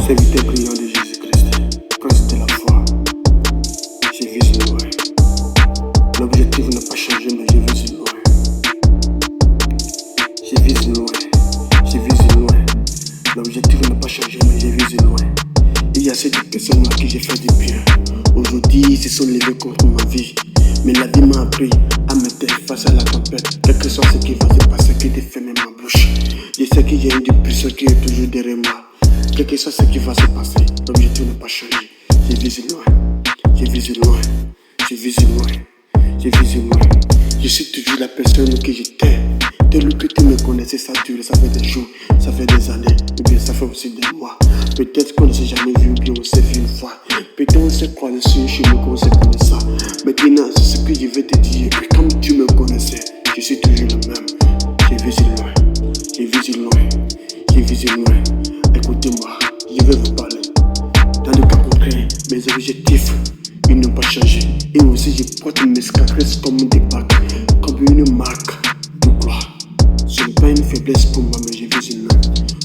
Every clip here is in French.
Serviteur brillant de Jésus-Christ, prince de la foi, j'ai visé loin. L'objectif n'a pas changé, mais j'ai visé loin. J'ai visé loin, j'ai visé loin. L'objectif n'a pas changé, mais j'ai visé loin. Il y a cette personnes à qui j'ai fait du bien. Aujourd'hui, ils se sont levés contre ma vie. Mais la vie m'a appris à me taire face à la tempête. Quel que soit ce qui va se passer, qui déferme ma bouche. Je sais qu'il y a une Dieu puissant qui est toujours derrière moi. Quel que soit ce qui va se passer, l'objectif n'a pas changé. J'ai visé loin, j'ai visé loin, j'ai visé loin, j'ai visé loin. Je suis toujours la personne que j'étais. De lui que tu me connaissais, ça dure, ça fait des jours, ça fait des années, ou bien ça fait aussi des mois. Peut-être qu'on ne s'est jamais vu, ou bien on s'est vu une fois. Peut-être on s'est croisé sur un chemin qu'on s'est connu ça. Maintenant, c'est ce que je vais te dire, que comme tu me connaissais, je suis toujours le même. J'ai visé loin, j'ai visé loin, j'ai visé loin. Écoutez-moi, je vais vous parler. Dans le cas concret, mes objectifs, ils n'ont pas changé. Et aussi, je porte mes cicatrices comme des bagues, comme une marque. Pourquoi? Ce n'est pas une faiblesse pour moi, mais j'ai visé loin.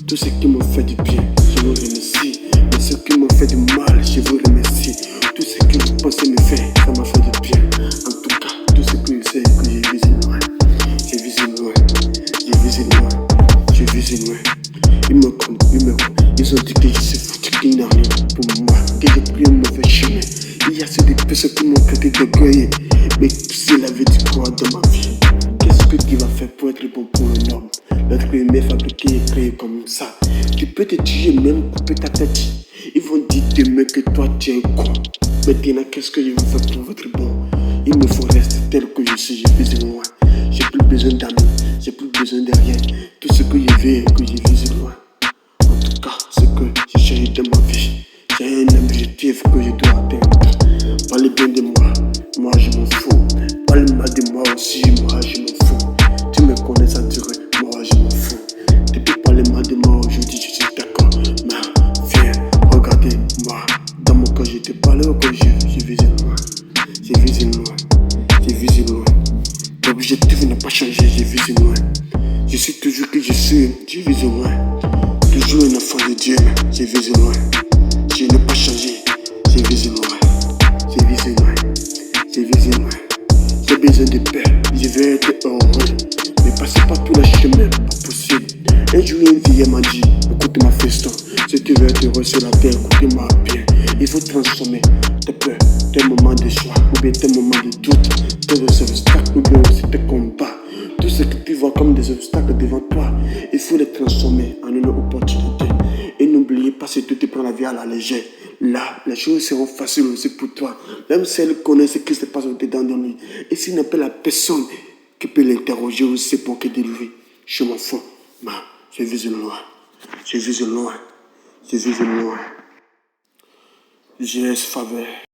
Tous ceux qui m'ont fait du bien, je vous remercie. Mais ceux qui m'ont fait du mal, je vous remercie. Tout ce que vous pensez me faire, ça m'a fait du bien. En tout cas, tout ce que je sais que j'ai visé loin. J'ai visé loin, j'ai visé loin, j'ai visé loin. Ils me connaissent, ils ont dit que je suis foutu, qu'il n'y a rien pour moi, que j'ai pris un mauvais chemin. Il y a des personnes qui m'ont traité d'orgueil, mais c'est la vie du quoi dans ma vie. Qu'est-ce que tu vas faire pour être bon pour un homme? L'être humain fabriqué et créé comme ça. Tu peux te tuer, même couper ta tête. Ils vont dire demain que toi tu es un con. Maintenant, qu'est-ce que je vais faire pour être bon? Il me faut rester tel que je suis, j'ai visé loin. J'ai plus besoin d'amis, j'ai plus besoin de rien. Tout ce que je veux, que j'ai visé loin. En tout cas, ce que j'ai cherché dans ma vie, j'ai un objectif que je dois atteindre. Parlez bien de moi je m'en fous. Parlez mal de moi aussi, moi je m'en fous. Tu me connais, ça dirait, moi je m'en fous. Depuis parler mal de moi aujourd'hui, je suis d'accord. Mais viens, regardez-moi. Dans mon cœur, je te parle au cœur, j'ai visé loin. J'ai visé loin, j'ai visé loin. L'objectif n'a pas changé, j'ai visé loin. Je suis toujours qui je suis, j'ai visé loin. Toujours un enfant de Dieu, j'ai visé loin. Je n'ai pas changé, j'ai visé loin. J'ai visé loin, j'ai visé loin. J'ai besoin de paix, je vais être heureux. Mais passez pas tout le chemin, pas possible. Un jour, un vieil m'a dit, écoute ma feston, si tu veux être heureux sur la terre, écoute-moi bien. Il faut transformer tes peurs, tes moments de choix, ou bien tes moments de doute, tes obstacles, ou bien aussi tes combats. Tout ce que tu vois comme des obstacles devant toi, il faut les transformer en une opportunité. Et n'oubliez pas, si tu te prends la vie à la légère, là, les choses seront faciles aussi pour toi. Même si elle connaît ce qui se passe au-dedans de lui. Et s'il n'a pas la personne qui peut l'interroger aussi pour que de lui, je m'en fous. Mais je vise loin, je vise loin, je vise loin. GS Faveur.